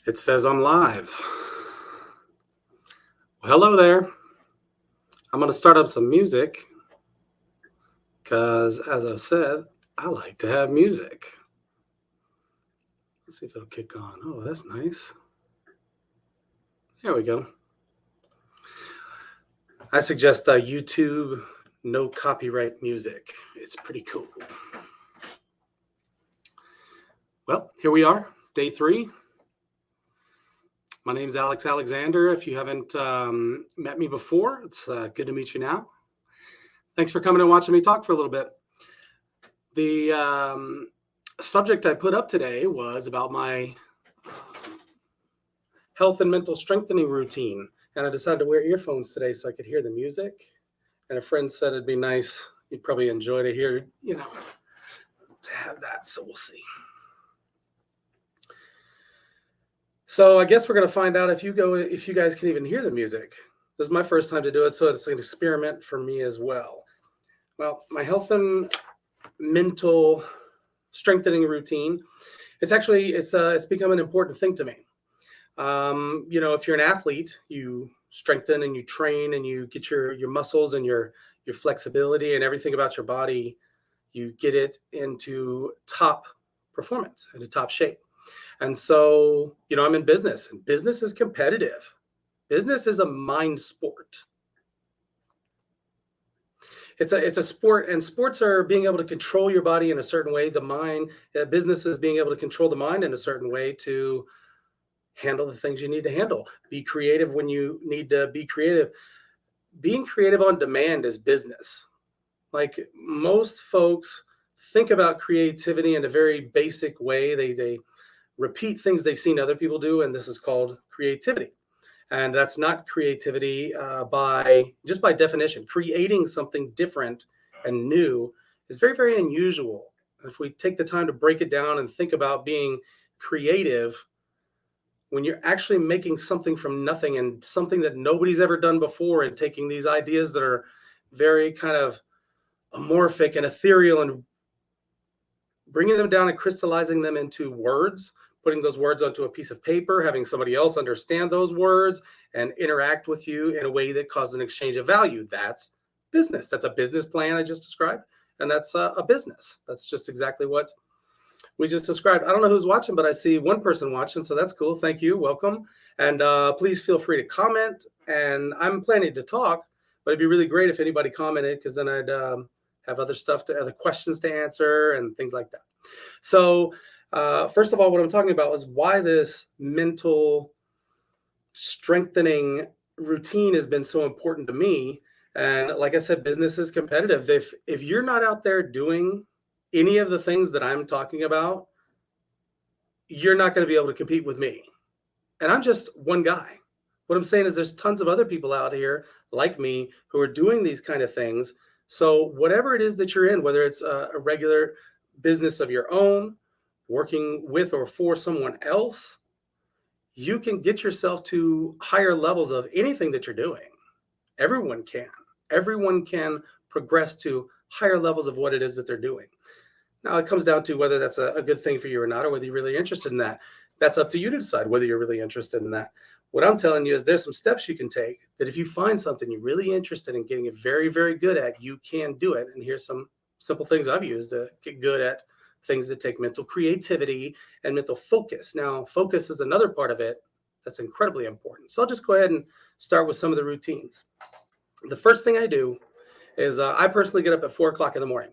It says I'm live. Well, hello there. I'm going to start up some music because, as I've said, I like to have music. Let's see if it'll kick on. Oh, that's nice. There we go. I suggest YouTube no copyright music. It's pretty cool. Well, here we are, day 3. My name's Alex Alexander. If you haven't met me before, it's good to meet you now. Thanks for coming and watching me talk for a little bit. The subject I put up today was about my health and mental strengthening routine. And I decided to wear earphones today so I could hear the music. And a friend said it'd be nice, you'd probably enjoy to hear, to have that. So we'll see. So I guess we're going to find out if you guys can even hear the music. This is my first time to do it, so it's an experiment for me as well. Well, my health and mental strengthening routine, it's become an important thing to me. If you're an athlete, you strengthen and you train and you get your muscles and your flexibility and everything about your body, you get it into top performance, into top shape. And so, I'm in business, and business is competitive. Business is a mind sport. It's a sport, and sports are being able to control your body in a certain way. Business is being able to control the mind in a certain way to handle the things you need to handle. Be creative when you need to be creative. Being creative on demand is business. Like, most folks think about creativity in a very basic way. They repeat things they've seen other people do, and this is called creativity. And that's not creativity by definition. Creating something different and new is very, very unusual. If we take the time to break it down and think about being creative, when you're actually making something from nothing and something that nobody's ever done before, and taking these ideas that are very kind of amorphic and ethereal and bringing them down and crystallizing them into words, putting those words onto a piece of paper, having somebody else understand those words and interact with you in a way that causes an exchange of value. That's business. That's a business plan I just described. And that's a business. That's just exactly what we just described. I don't know who's watching, but I see one person watching. So that's cool. Thank you. Welcome. And please feel free to comment. And I'm planning to talk, but it'd be really great if anybody commented, because then I'd have other questions to answer and things like that. So first of all, what I'm talking about is why this mental strengthening routine has been so important to me. And like I said, business is competitive. If you're not out there doing any of the things that I'm talking about, you're not going to be able to compete with me. And I'm just one guy. What I'm saying is there's tons of other people out here like me who are doing these kind of things. So whatever it is that you're in, whether it's a regular business of your own, working with or for someone else, you can get yourself to higher levels of anything that you're doing. Everyone can progress to higher levels of what it is that they're doing. Now, it comes down to whether that's a good thing for you or not, or whether you're really interested in that. That's up to you to decide whether you're really interested in that. What I'm telling you is there's some steps you can take that if you find something you're really interested in getting it very, very good at, you can do it. And here's some simple things I've used to get good at things that take mental creativity and mental focus. Now, focus is another part of it that's incredibly important. So I'll just go ahead and start with some of the routines. The first thing I do is I personally get up at 4 o'clock in the morning.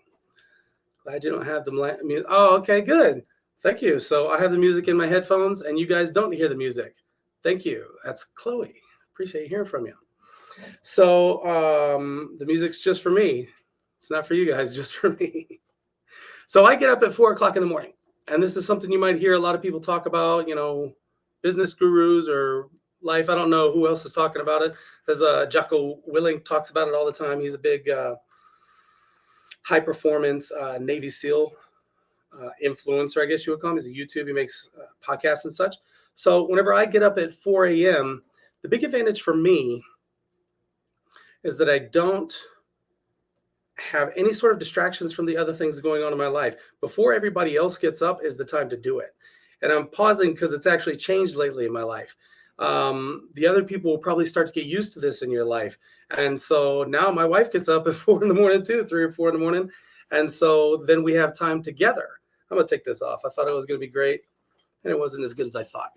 Glad you don't have the music. Oh, okay, good. Thank you. So I have the music in my headphones and you guys don't hear the music. Thank you. That's Chloe. Appreciate hearing from you. So the music's just for me. It's not for you guys, just for me. So I get up at 4 o'clock in the morning. And this is something you might hear a lot of people talk about, business gurus or life. I don't know who else is talking about it. There's Jocko Willink talks about it all the time. He's a big high performance Navy SEAL influencer, I guess you would call him. He's a YouTube. He makes podcasts and such. So whenever I get up at 4 a.m., the big advantage for me is that I don't have any sort of distractions from the other things going on in my life. Before everybody else gets up is the time to do it. And I'm pausing because it's actually changed lately in my life. The other people will probably start to get used to this in your life. And so now my wife gets up at 4 in the morning too, 3 or 4 in the morning. And so then we have time together. I'm going to take this off. I thought it was going to be great, and it wasn't as good as I thought.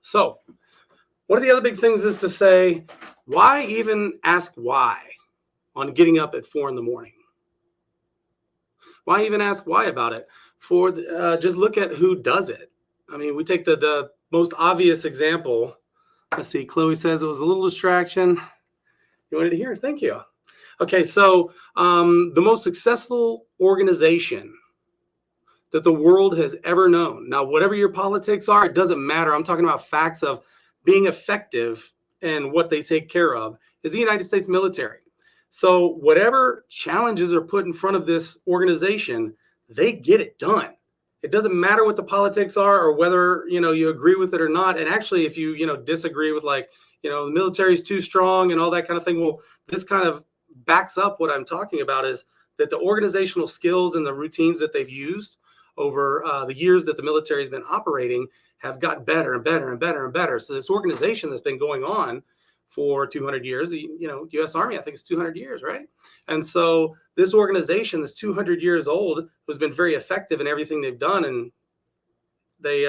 So one of the other big things is to say, why even ask why on getting up at 4 in the morning? Why even ask why about it? Just look at who does it. I mean, we take the most obvious example. Let's see. Chloe says it was a little distraction. You wanted to hear? Thank you. Okay, so the most successful organization that the world has ever known. Now, whatever your politics are, it doesn't matter. I'm talking about facts of being effective and what they take care of is the United States military. So whatever challenges are put in front of this organization, they get it done. It doesn't matter what the politics are or whether, you agree with it or not. And actually, if you, disagree with the military is too strong and all that kind of thing, well, this kind of backs up what I'm talking about is that the organizational skills and the routines that they've used over the years that the military has been operating have gotten better and better and better and better. So this organization that's been going on for 200 years, the U.S. Army, I think it's 200 years, right? And so this organization that's 200 years old has been very effective in everything they've done, and they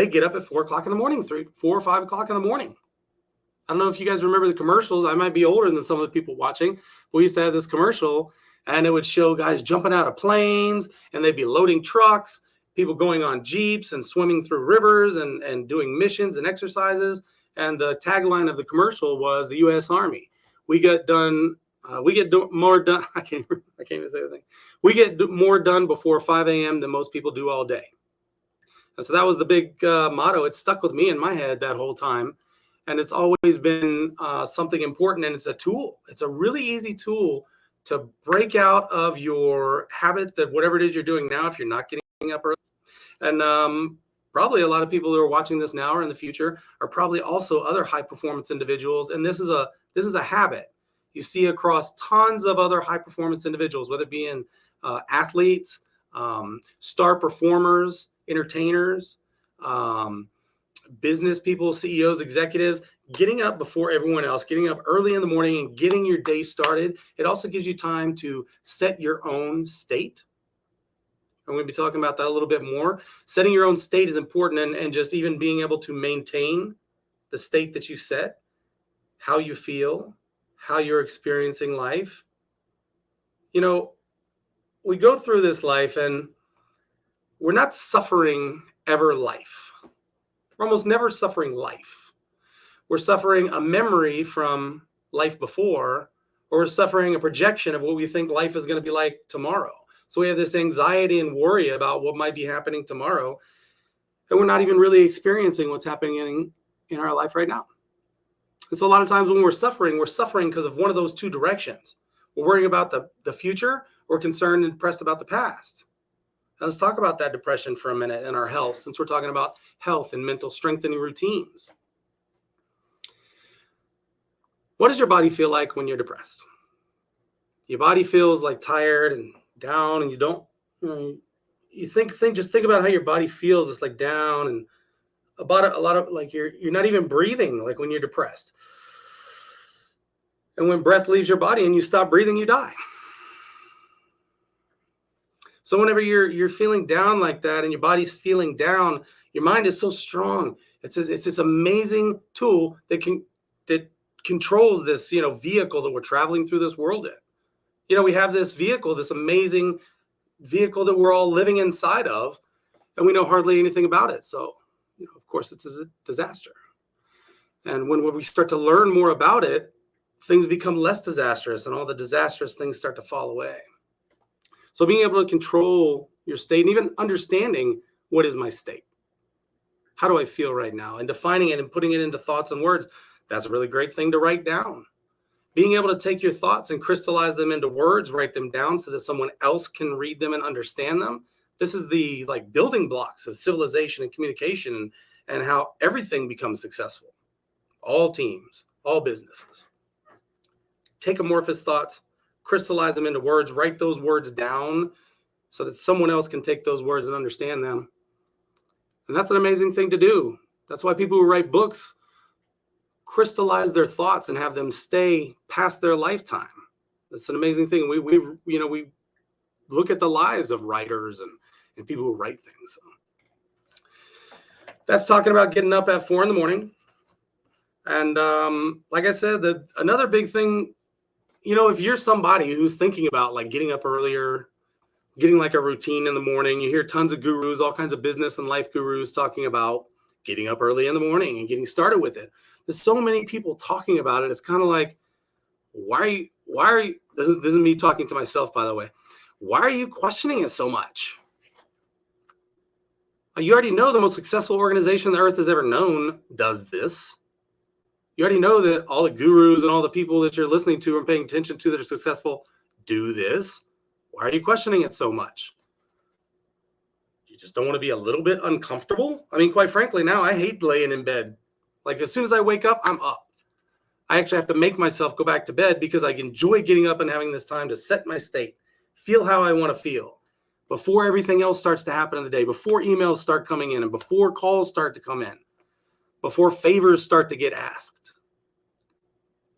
get up at 4 o'clock in the morning, 4 or 5 o'clock in the morning. I don't know if you guys remember the commercials. I might be older than some of the people watching. We used to have this commercial, and it would show guys jumping out of planes, and they'd be loading trucks, people going on jeeps and swimming through rivers and doing missions and exercises. And the tagline of the commercial was the U.S. Army. We get more done. I can't even say the thing. We get more done before 5 a.m. than most people do all day. And so that was the big motto. It stuck with me in my head that whole time. And it's always been something important, and it's a tool. It's a really easy tool to break out of your habit that whatever it is you're doing now, if you're not getting up early. And probably a lot of people who are watching this now or in the future are probably also other high performance individuals. And this is a habit you see across tons of other high performance individuals, whether it be in athletes, star performers, entertainers, business people, CEOs, executives, getting up before everyone else, getting up early in the morning and getting your day started. It also gives you time to set your own state. I'm going to be talking about that a little bit more. Setting your own state is important, and just even being able to maintain the state that you set, how you feel, how you're experiencing life. We go through this life and we're not suffering ever life. We're almost never suffering life. We're suffering a memory from life before, or we're suffering a projection of what we think life is going to be like tomorrow. So we have this anxiety and worry about what might be happening tomorrow, and we're not even really experiencing what's happening in our life right now. And so a lot of times when we're suffering because of one of those two directions. We're worrying about the future, or concerned and depressed about the past. Now let's talk about that depression for a minute and our health, since we're talking about health and mental strengthening routines. What does your body feel like when you're depressed? Your body feels like tired and down, and you don't, you think about how your body feels. It's like down, and about a lot of like you're not even breathing like when you're depressed. And when breath leaves your body and you stop breathing, you die. So whenever you're feeling down like that and your body's feeling down, your mind is so strong. It's this amazing tool that controls this, vehicle that we're traveling through this world in. We have this vehicle, this amazing vehicle that we're all living inside of, and we know hardly anything about it. So, of course, it's a disaster. And when we start to learn more about it, things become less disastrous, and all the disastrous things start to fall away. So being able to control your state, and even understanding what is my state? How do I feel right now? And defining it and putting it into thoughts and words, that's a really great thing to write down. Being able to take your thoughts and crystallize them into words, write them down so that someone else can read them and understand them. This is the building blocks of civilization and communication, and how everything becomes successful. All teams, all businesses. Take amorphous thoughts, crystallize them into words, write those words down so that someone else can take those words and understand them. And that's an amazing thing to do. That's why people who write books crystallize their thoughts and have them stay past their lifetime. That's an amazing thing. We look at the lives of writers and people who write things. That's talking about getting up at 4 a.m. And like I said, another big thing, if you're somebody who's thinking about like getting up earlier, getting like a routine in the morning, you hear tons of gurus, all kinds of business and life gurus talking about getting up early in the morning and getting started with it. There's so many people talking about it. It's kind of like, why are you, this is me talking to myself, by the way. Why are you questioning it so much? You already know the most successful organization the earth has ever known does this. You already know that all the gurus and all the people that you're listening to and paying attention to that are successful do this. Why are you questioning it so much? You just don't want to be a little bit uncomfortable? I mean, quite frankly, now I hate laying in bed. Like as soon as I wake up, I'm up. I actually have to make myself go back to bed because I enjoy getting up and having this time to set my state, feel how I want to feel before everything else starts to happen in the day, before emails start coming in and before calls start to come in, before favors start to get asked.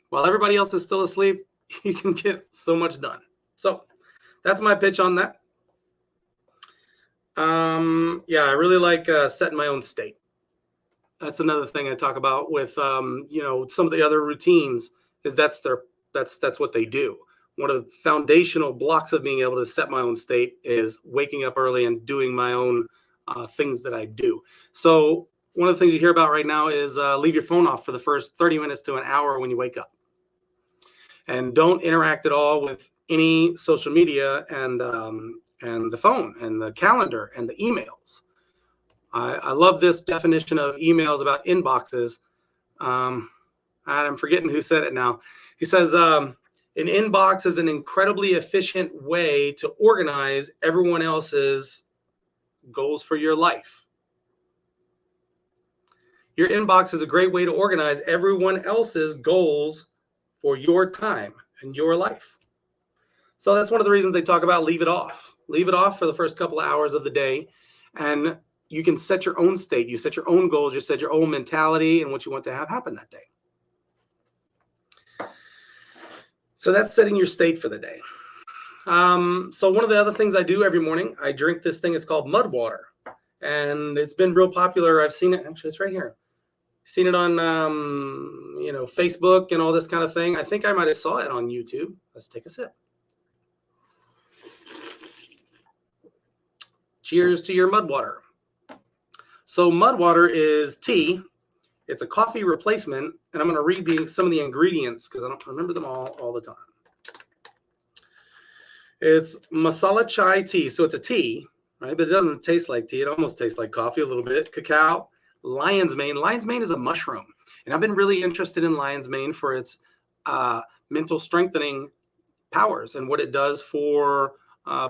While everybody else is still asleep, you can get so much done. So that's my pitch on that. I really like setting my own state. That's another thing I talk about with some of the other routines is that's what they do. One of the foundational blocks of being able to set my own state is waking up early and doing my own things that I do. So one of the things you hear about right now is leave your phone off for the first 30 minutes to an hour when you wake up. And don't interact at all with any social media and the phone and the calendar and the emails. I love this definition of emails about inboxes. I'm forgetting who said it now. He says, an inbox is an incredibly efficient way to organize everyone else's goals for your life. Your inbox is a great way to organize everyone else's goals for your time and your life. So that's one of the reasons they talk about leave it off. Leave it off for the first couple of hours of the day. And you can set your own state. You set your own goals. You set your own mentality and what you want to have happen that day. So that's setting your state for the day. So one of the other things I do every morning, I drink this thing. It's called mud water. And it's been real popular. I've seen it. Actually, it's right here. Seen it on, Facebook and all this kind of thing. I think I might have saw it on YouTube. Let's take a sip. Cheers to your mud water. So mud water is tea. It's a coffee replacement. And I'm going to read some of the ingredients because I don't remember them all the time. It's masala chai tea. So it's a tea, right? But it doesn't taste like tea. It almost tastes like coffee a little bit. Cacao. Lion's mane. Lion's mane is a mushroom. And I've been really interested in lion's mane for its mental strengthening powers and what it does for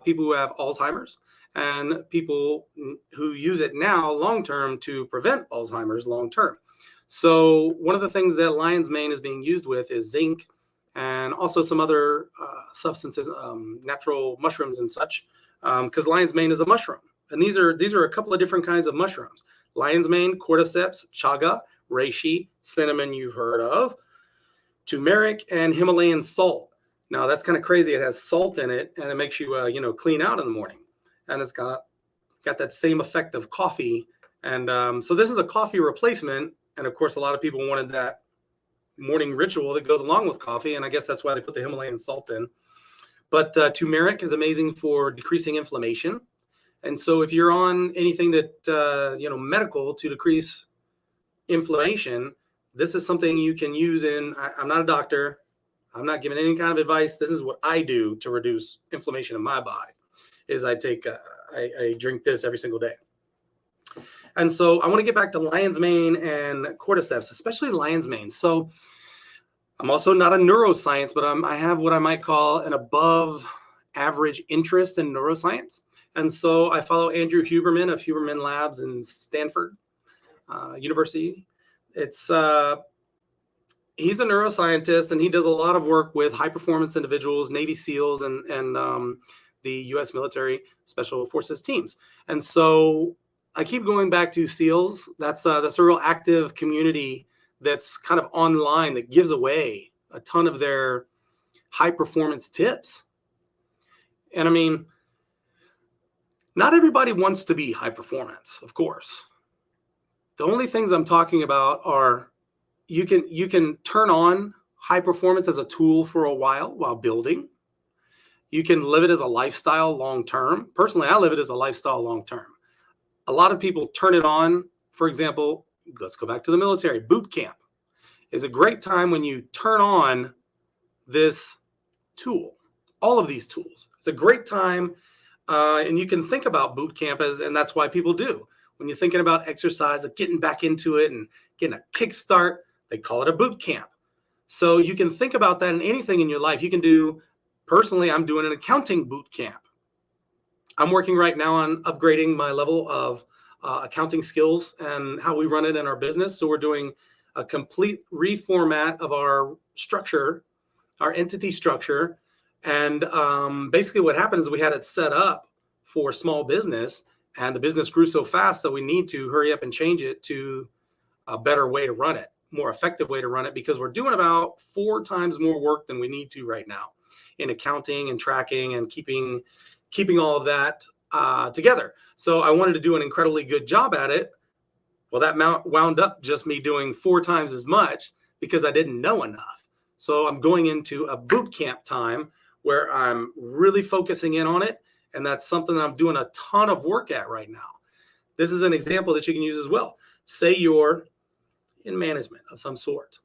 people who have Alzheimer's and people who use it now long-term to prevent Alzheimer's long-term. So one of the things that lion's mane is being used with is zinc and also some other substances, natural mushrooms and such, because lion's mane is a mushroom. And these are a couple of different kinds of mushrooms. Lion's mane, cordyceps, chaga, reishi, cinnamon you've heard of, turmeric, and Himalayan salt. Now that's kind of crazy. It has salt in it, and it makes you clean out in the morning. And it's got that same effect of coffee. And so this is a coffee replacement. And of course, a lot of people wanted that morning ritual that goes along with coffee. And I guess that's why they put the Himalayan salt in. But turmeric is amazing for decreasing inflammation. And so if you're on anything that, medical to decrease inflammation, this is something you can use I'm not a doctor. I'm not giving any kind of advice. This is what I do to reduce inflammation in my body is I drink this every single day. And so I want to get back to lion's mane and cordyceps, especially lion's mane. So I'm also not a neuroscience, but I have what I might call an above average interest in neuroscience. And so I follow Andrew Huberman of Huberman Labs in Stanford University. He's a neuroscientist, and he does a lot of work with high performance individuals, Navy SEALs, and the U.S. military special forces teams. And so I keep going back to SEALs. That's a real active community that's kind of online that gives away a ton of their high performance tips. And I mean, not everybody wants to be high performance, of course. The only things I'm talking about are you can turn on high performance as a tool for a while building. You can live it as a lifestyle long term. Personally, I live it as a lifestyle long term. A lot of people turn it on. For example, let's go back to the military. Boot camp is a great time when you turn on this tool, all of these tools. It's a great time, and you can think about boot camp and that's why people do. When you're thinking about exercise, like getting back into it and getting a kickstart, they call it a boot camp. So you can think about that in anything in your life. You can do, personally, I'm doing an accounting boot camp. I'm working right now on upgrading my level of accounting skills and how we run it in our business. So we're doing a complete reformat of our structure, our entity structure. And basically what happened is we had it set up for small business, and the business grew so fast that we need to hurry up and change it to a better way to run it, more effective way to run it, because we're doing about 4 times more work than we need to right now in accounting and tracking and keeping all of that together. So I wanted to do an incredibly good job at it. Well, that wound up just me doing 4 times as much because I didn't know enough. So I'm going into a boot camp time where I'm really focusing in on it. And that's something that I'm doing a ton of work at right now. This is an example that you can use as well. Say you're in management of some sort.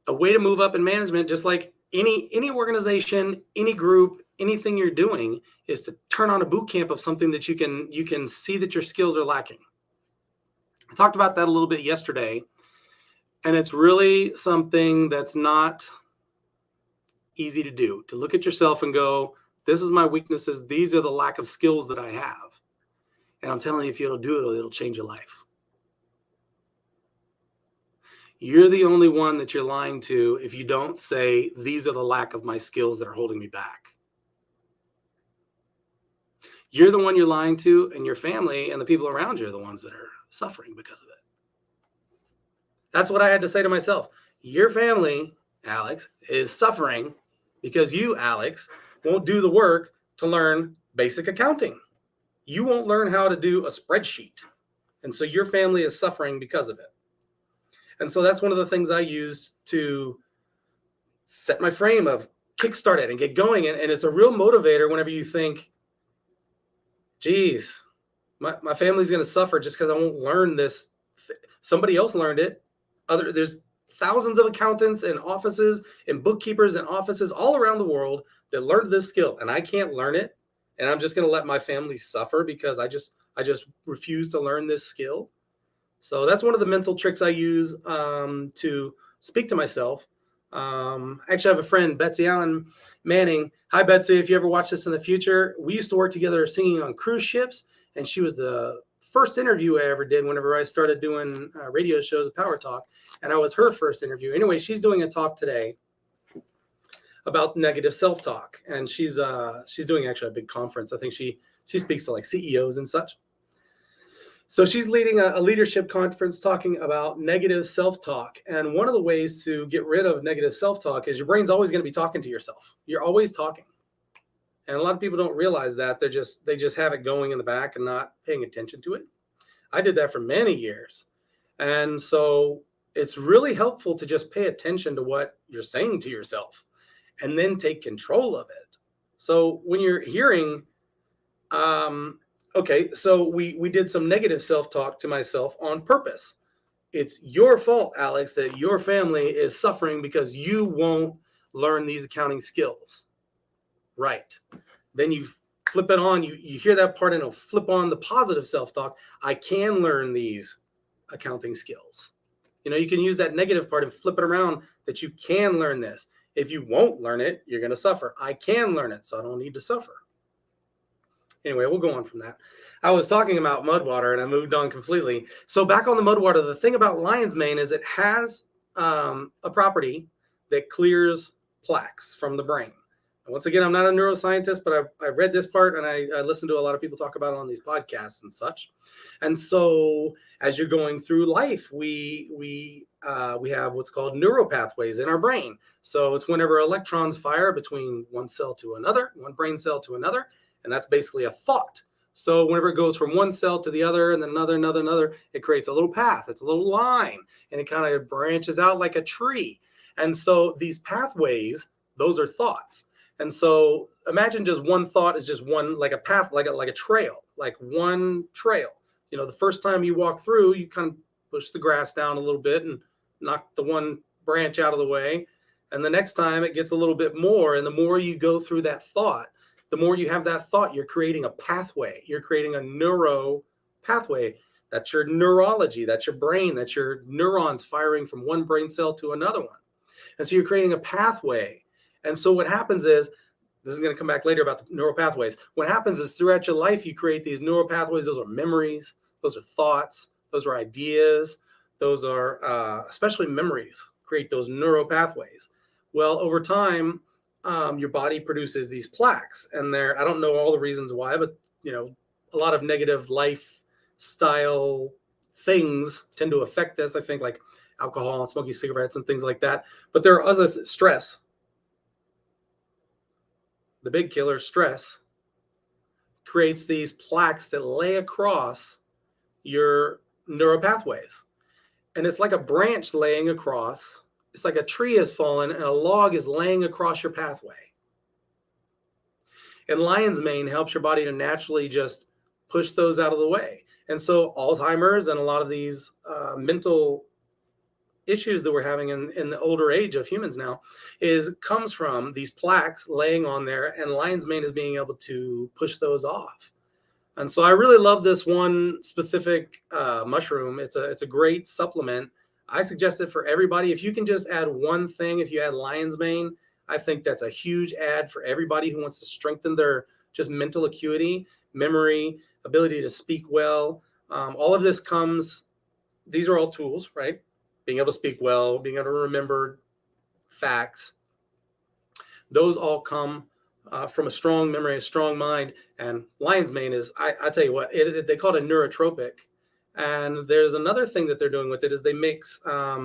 A way to move up in management, just like any organization, any group, anything you're doing, is to turn on a boot camp of something that you can see that your skills are lacking. I talked about that a little bit yesterday, and it's really something that's not easy to do, to look at yourself and go, this is my weaknesses. These are the lack of skills that I have. And I'm telling you, if you'll do it, it'll change your life. You're the only one that you're lying to if you don't say, these are the lack of my skills that are holding me back. You're the one you're lying to, and your family and the people around you are the ones that are suffering because of it. That's what I had to say to myself. Your family, Alex, is suffering because you, Alex, won't do the work to learn basic accounting. You won't learn how to do a spreadsheet. And so your family is suffering because of it. And so that's one of the things I use to set my frame of kickstart it and get going. And it's a real motivator whenever you think, geez, my family's going to suffer just because I won't learn this. Somebody else learned it. There's thousands of accountants and offices and bookkeepers and offices all around the world that learned this skill, and I can't learn it. And I'm just going to let my family suffer because I just refuse to learn this skill. So that's one of the mental tricks I use to speak to myself. Actually, I have a friend, Betsy Allen Manning. Hi, Betsy. If you ever watch this in the future, we used to work together singing on cruise ships, and she was the first interview I ever did whenever I started doing radio shows, Power Talk, and I was her first interview. Anyway, she's doing a talk today about negative self-talk, and she's doing actually a big conference. I think she speaks to like CEOs and such. So she's leading a leadership conference talking about negative self-talk. And one of the ways to get rid of negative self-talk is your brain's always going to be talking to yourself. You're always talking. And a lot of people don't realize that. They just have it going in the back and not paying attention to it. I did that for many years. And so it's really helpful to just pay attention to what you're saying to yourself and then take control of it. So when you're hearing, okay, so we did some negative self-talk to myself on purpose. It's your fault, Alex, that your family is suffering because you won't learn these accounting skills. Right. Then you flip it on, you hear that part and it'll flip on the positive self-talk. I can learn these accounting skills. You know, you can use that negative part and flip it around that you can learn this. If you won't learn it, you're going to suffer. I can learn it, so I don't need to suffer. Anyway, we'll go on from that. I was talking about mud water and I moved on completely. So back on the mud water, the thing about lion's mane is it has a property that clears plaques from the brain. And once again, I'm not a neuroscientist, but I read this part and I listen to a lot of people talk about it on these podcasts and such. And so as you're going through life, we have what's called neuropathways in our brain. So it's whenever electrons fire between one cell to another, one brain cell to another, and that's basically a thought. So whenever it goes from one cell to the other and then another, it creates a little path. It's a little line, and it kind of branches out like a tree. And so these pathways, those are thoughts. And so imagine just one thought is just one, like a path, like a trail, like one trail. You know, the first time you walk through, you kind of push the grass down a little bit and knock the one branch out of the way. And the next time it gets a little bit more. And the more you go through that thought, the more you have that thought, you're creating a pathway. You're creating a neuro pathway. That's your neurology. That's your brain. That's your neurons firing from one brain cell to another one. And so you're creating a pathway. And so what happens is, this is going to come back later about the neural pathways. What happens is throughout your life, you create these neural pathways. Those are memories. Those are thoughts. Those are ideas. Those are especially memories, create those neural pathways. Well, over time, your body produces these plaques. And I don't know all the reasons why, but, you know, a lot of negative lifestyle things tend to affect this. I think like alcohol and smoking cigarettes and things like that. But there are other stress. The big killer, stress, creates these plaques that lay across your neural pathways. And it's like a branch laying across. It's like a tree has fallen and a log is laying across your pathway. And lion's mane helps your body to naturally just push those out of the way. And so Alzheimer's and a lot of these mental issues that we're having in the older age of humans now comes from these plaques laying on there, and lion's mane is being able to push those off. And so I really love this one specific mushroom. It's a great supplement. I suggest it for everybody. If you can just add one thing, if you add lion's mane, I think that's a huge add for everybody who wants to strengthen their just mental acuity, memory, ability to speak well. All of this these are all tools, right? Being able to speak well, being able to remember facts. Those all come from a strong memory, a strong mind. And lion's mane is, I tell you what, they call it a neurotropic. And there's another thing that they're doing with it is they mix, I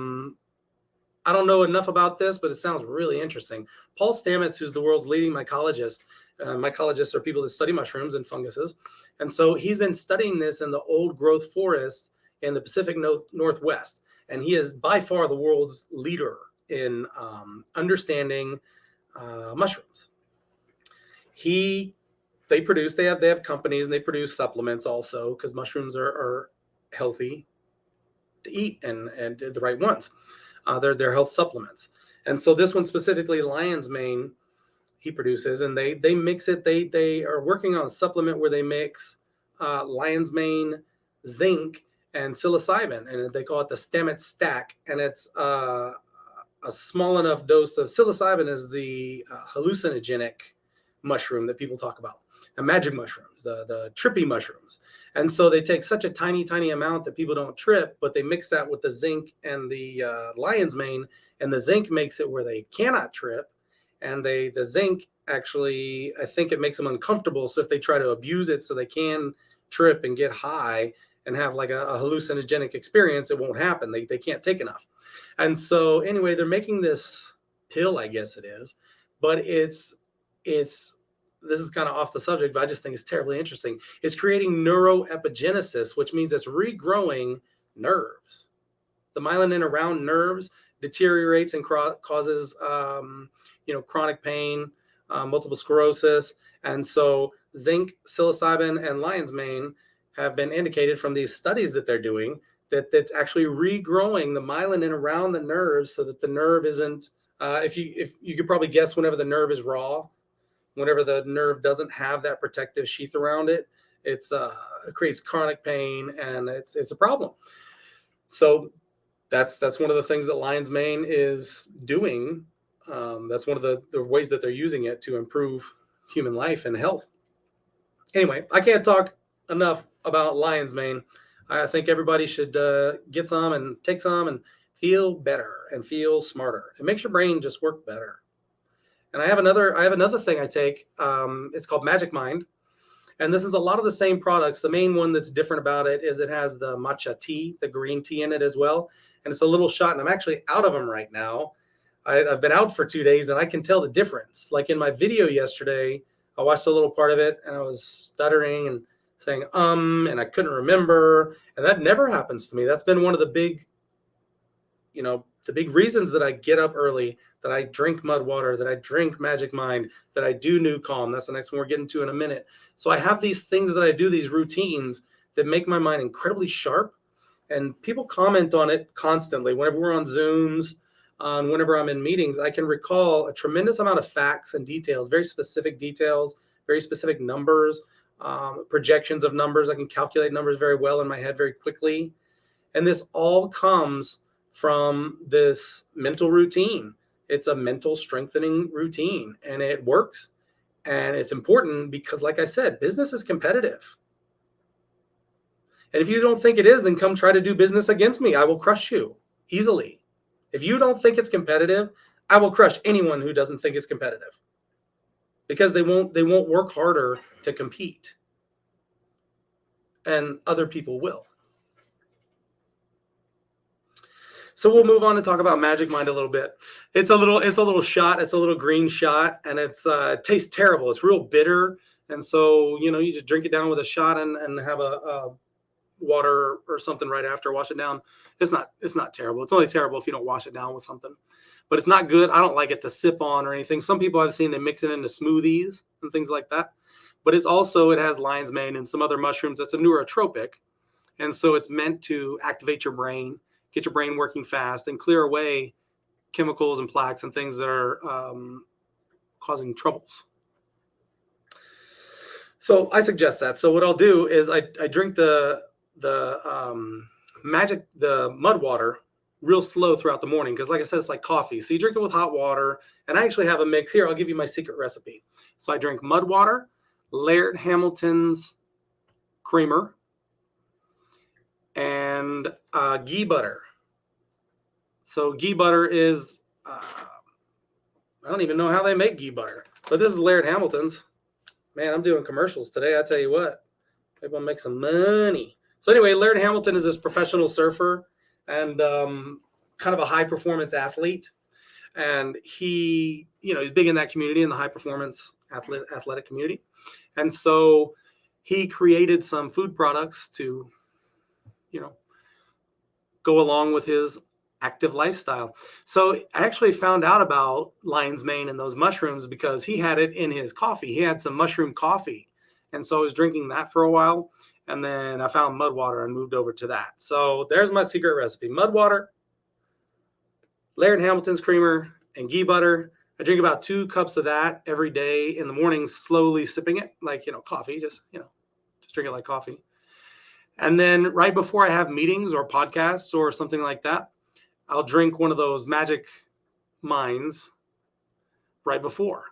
don't know enough about this, but it sounds really interesting. Paul Stamets, who's the world's leading mycologist, mycologists are people that study mushrooms and funguses. And so he's been studying this in the old growth forests in the Pacific Northwest. And he is by far the world's leader in understanding mushrooms. They have companies and they produce supplements also, because mushrooms are healthy to eat and the right ones. They're health supplements. And so this one specifically, lion's mane, he produces, and they mix it. They are working on a supplement where they mix lion's mane, zinc, and psilocybin, and they call it the Stamets stack. And it's a small enough dose of psilocybin is the hallucinogenic mushroom that people talk about, the magic mushrooms, the trippy mushrooms. And so they take such a tiny amount that people don't trip, but they mix that with the zinc and the lion's mane, and the zinc makes it where they cannot trip. And the zinc actually, I think it makes them uncomfortable. So if they try to abuse it so they can trip and get high and have like a hallucinogenic experience, it won't happen. They can't take enough. And so anyway, they're making this pill, I guess it is, but this is kind of off the subject, but I just think it's terribly interesting. It's creating neuroepigenesis, which means it's regrowing nerves. The myelin around nerves deteriorates and causes, chronic pain, multiple sclerosis. And so zinc, psilocybin, and lion's mane have been indicated from these studies that they're doing that it's actually regrowing the myelin around the nerves so that the nerve isn't, if you could probably guess, whenever the nerve is raw, whenever the nerve doesn't have that protective sheath around it, it creates chronic pain, and it's a problem. So that's one of the things that lion's mane is doing. That's one of the ways that they're using it to improve human life and health. Anyway, I can't talk enough about lion's mane. I think everybody should get some and take some and feel better and feel smarter. It makes your brain just work better. And I have another thing I take. It's called Magic Mind. And this is a lot of the same products. The main one that's different about it is it has the matcha tea, the green tea in it as well. And it's a little shot, and I'm actually out of them right now. I've been out for 2 days, and I can tell the difference. Like in my video yesterday, I watched a little part of it, and I was stuttering and saying, and I couldn't remember. And that never happens to me. That's been one of the big, the big reasons that I get up early, that I drink mud water, that I drink Magic Mind, that I do New Calm. That's the next one we're getting to in a minute. So I have these things that I do, these routines that make my mind incredibly sharp. And people comment on it constantly. Whenever we're on Zooms, whenever I'm in meetings, I can recall a tremendous amount of facts and details, very specific details, very specific numbers, projections of numbers. I can calculate numbers very well in my head very quickly. And this all comes from this mental routine. It's a mental strengthening routine, and it works. And it's important because, like I said, business is competitive. And if you don't think it is, then come try to do business against me. I will crush you easily. If you don't think it's competitive, I will crush anyone who doesn't think it's competitive, because they won't work harder to compete, and other people will. So we'll move on and talk about Magic Mind a little bit. It's a little shot. It's a little green shot, and it tastes terrible. It's real bitter, and so you just drink it down with a shot and have a water or something right after. Wash it down. It's not terrible. It's only terrible if you don't wash it down with something. But it's not good. I don't like it to sip on or anything. Some people I've seen, they mix it into smoothies and things like that. But it has lion's mane and some other mushrooms. That's a neurotropic, and so it's meant to activate your brain, get your brain working fast, and clear away chemicals and plaques and things that are causing troubles. So I suggest that. So what I'll do is I drink the mud water real slow throughout the morning, because like I said, it's like coffee. So you drink it with hot water, and I actually have a mix here. I'll give you my secret recipe. So I drink mud water, Laird Hamilton's creamer, and ghee butter. So ghee butter is, I don't even know how they make ghee butter, but this is Laird Hamilton's. Man, I'm doing commercials today. I tell you what, maybe I'll make some money. So anyway, Laird Hamilton is this professional surfer and kind of a high performance athlete. And he's big in that community, in the high performance athletic community. And so he created some food products to, go along with his active lifestyle. So I actually found out about lion's mane and those mushrooms because he had it in his coffee. He had some mushroom coffee. And so I was drinking that for a while. And then I found mud water and moved over to that. So there's my secret recipe: mud water, Laird Hamilton's creamer, and ghee butter. I drink about 2 cups of that every day in the morning, slowly sipping it like, coffee, just drink it like coffee. And then right before I have meetings or podcasts or something like that, I'll drink one of those Magic Minds right before.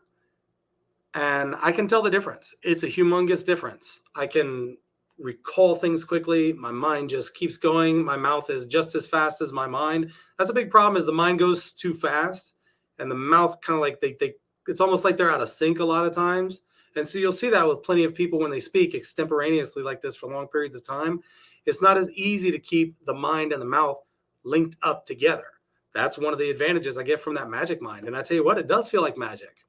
And I can tell the difference. It's a humongous difference. I can recall things quickly. My mind just keeps going. My mouth is just as fast as my mind. That's a big problem, is the mind goes too fast and the mouth kind of like it's almost like they're out of sync a lot of times. And so you'll see that with plenty of people when they speak extemporaneously like this for long periods of time. It's not as easy to keep the mind and the mouth linked up together. That's one of the advantages I get from that Magic Mind. And I tell you what, it does feel like magic.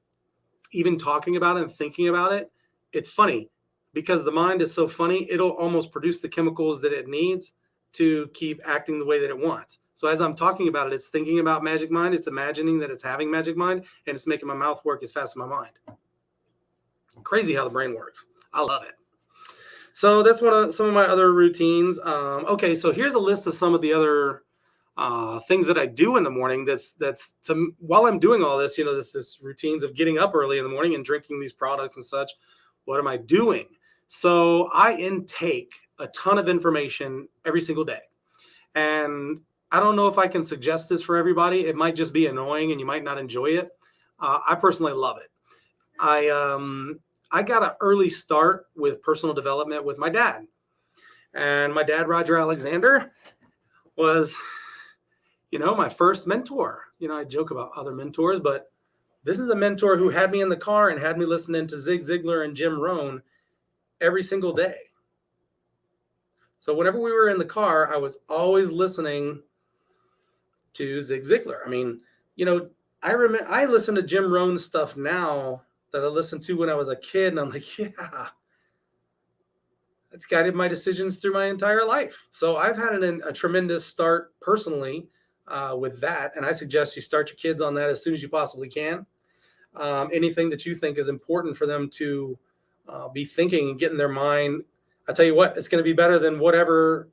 Even talking about it and thinking about it, it's funny because the mind is so funny, it'll almost produce the chemicals that it needs to keep acting the way that it wants. So as I'm talking about it, it's thinking about Magic Mind, it's imagining that it's having Magic Mind, and it's making my mouth work as fast as my mind. Crazy how the brain works. I love it. So that's some of my other routines. Okay, so here's a list of some of the other things that I do in the morning. While I'm doing all this, this routines of getting up early in the morning and drinking these products and such. What am I doing? So I intake a ton of information every single day, and I don't know if I can suggest this for everybody. It might just be annoying, and you might not enjoy it. I personally love it. I got an early start with personal development with my dad, and my dad, Roger Alexander, was, my first mentor. I joke about other mentors, but This is a mentor who had me in the car and had me listening to Zig Ziglar and Jim Rohn every single day. So whenever we were in the car, I was always listening to Zig Ziglar. I mean, I remember I listen to Jim Rohn stuff now that I listened to when I was a kid, and I'm like, yeah, it's guided my decisions through my entire life. So I've had a tremendous start personally with that, and I suggest you start your kids on that as soon as you possibly can. Anything that you think is important for them to be thinking and get in their mind, I tell you what, it's going to be better than whatever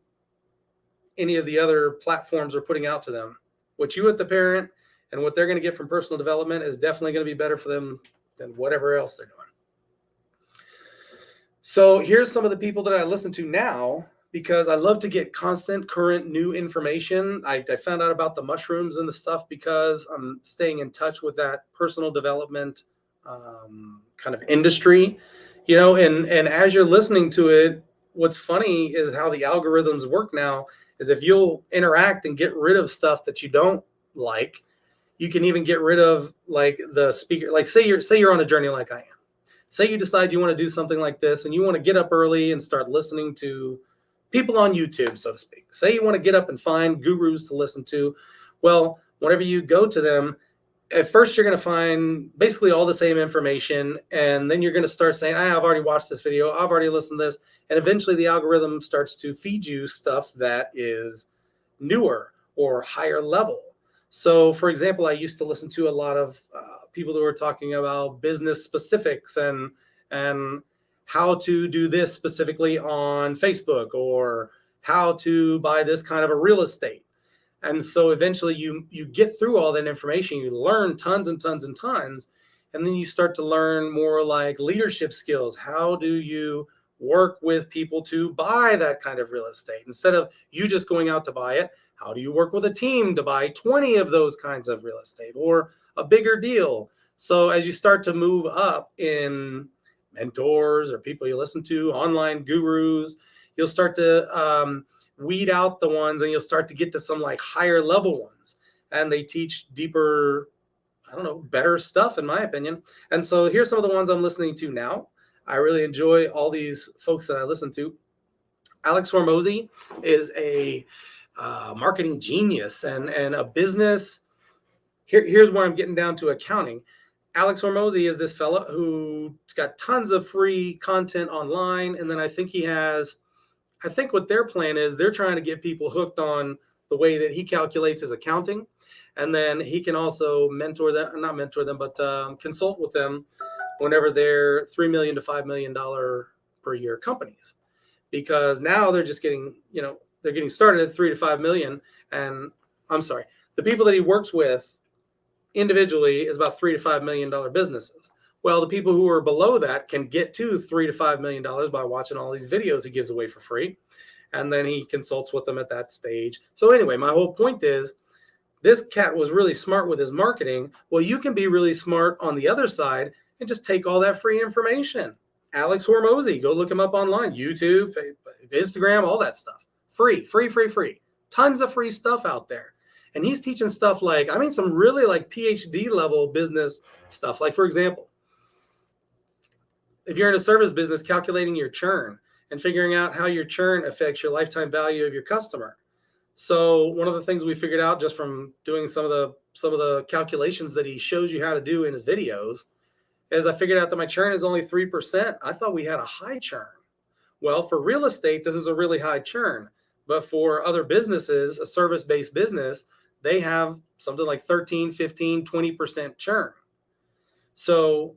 any of the other platforms are putting out to them. What you, at the parent, and what they're going to get from personal development is definitely going to be better for them than whatever else they're doing. So here's some of the people that I listen to now, because I love to get constant, current, new information. I found out about the mushrooms and the stuff because I'm staying in touch with that personal development kind of industry, and as you're listening to it, what's funny is how the algorithms work now is if you'll interact and get rid of stuff that you don't like, you can even get rid of like the speaker. Like say you're on a journey like I am. Say you decide you want to do something like this and you want to get up early and start listening to people on YouTube, so to speak. Say you want to get up and find gurus to listen to. Well, whenever you go to them, at first you're going to find basically all the same information, and then you're going to start saying, I've already watched this video, I've already listened to this, and eventually the algorithm starts to feed you stuff that is newer or higher level. So, for example, I used to listen to a lot of people that were talking about business specifics and how to do this specifically on Facebook, or how to buy this kind of a real estate. And so eventually you get through all that information, you learn tons and tons and tons, and then you start to learn more like leadership skills. How do you work with people to buy that kind of real estate? Instead of you just going out to buy it, how do you work with a team to buy 20 of those kinds of real estate or a bigger deal? So as you start to move up in mentors or people you listen to, online gurus, you'll start to weed out the ones, and you'll start to get to some like higher level ones, and they teach deeper, better stuff in my opinion. And so here's some of the ones I'm listening to now. I really enjoy all these folks that I listen to. Alex Hormozy is a marketing genius and a business. Here's where I'm getting down to accounting. Alex Hormozy is this fella who's got tons of free content online, and then I think what their plan is, they're trying to get people hooked on the way that he calculates his accounting. And then he can also consult with them whenever they're $3 million to $5 million per year companies. Because now they're just getting, they're getting started at 3 to 5 million. And I'm sorry, the people that he works with individually is about $3 to $5 million businesses. Well, the people who are below that can get to $3 to $5 million by watching all these videos he gives away for free. And then he consults with them at that stage. So anyway, my whole point is this cat was really smart with his marketing. Well, you can be really smart on the other side and just take all that free information. Alex Hormozy, go look him up online, YouTube, Instagram, all that stuff. Free. Tons of free stuff out there. And he's teaching stuff like, some really like PhD level business stuff. Like, for example, if you're in a service business, calculating your churn and figuring out how your churn affects your lifetime value of your customer. So one of the things we figured out just from doing some of the calculations that he shows you how to do in his videos is I figured out that my churn is only 3%. I thought we had a high churn. Well, for real estate, this is a really high churn. But for other businesses, a service-based business, they have something like 13, 15, 20% churn. So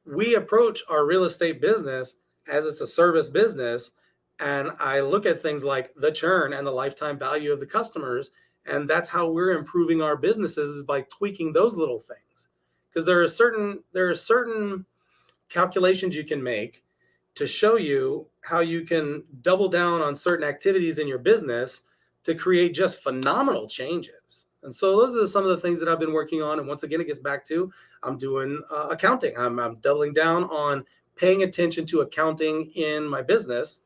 we approach our real estate business as it's a service business, and I look at things like the churn and the lifetime value of the customers, and that's how we're improving our businesses, is by tweaking those little things. Because there are certain calculations you can make to show you how you can double down on certain activities in your business to create just phenomenal changes. And so those are some of the things that I've been working on. And once again, it gets back to, I'm doing accounting. I'm doubling down on paying attention to accounting in my business.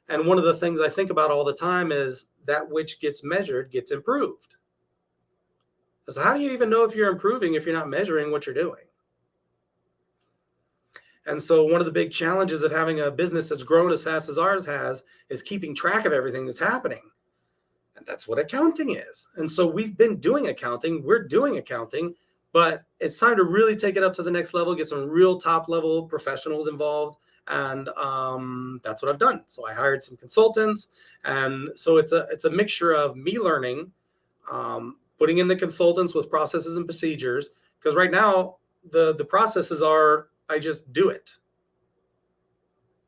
And one of the things I think about all the time is that which gets measured gets improved. So how do you even know if you're improving if you're not measuring what you're doing? And so one of the big challenges of having a business that's grown as fast as ours has is keeping track of everything that's happening. And that's what accounting is. And so we've been doing accounting, we're doing accounting, but it's time to really take it up to the next level, get some real top level professionals involved. And that's what I've done. So I hired some consultants. And so it's a mixture of me learning, putting in the consultants with processes and procedures. Because right now, the processes are, I just do it.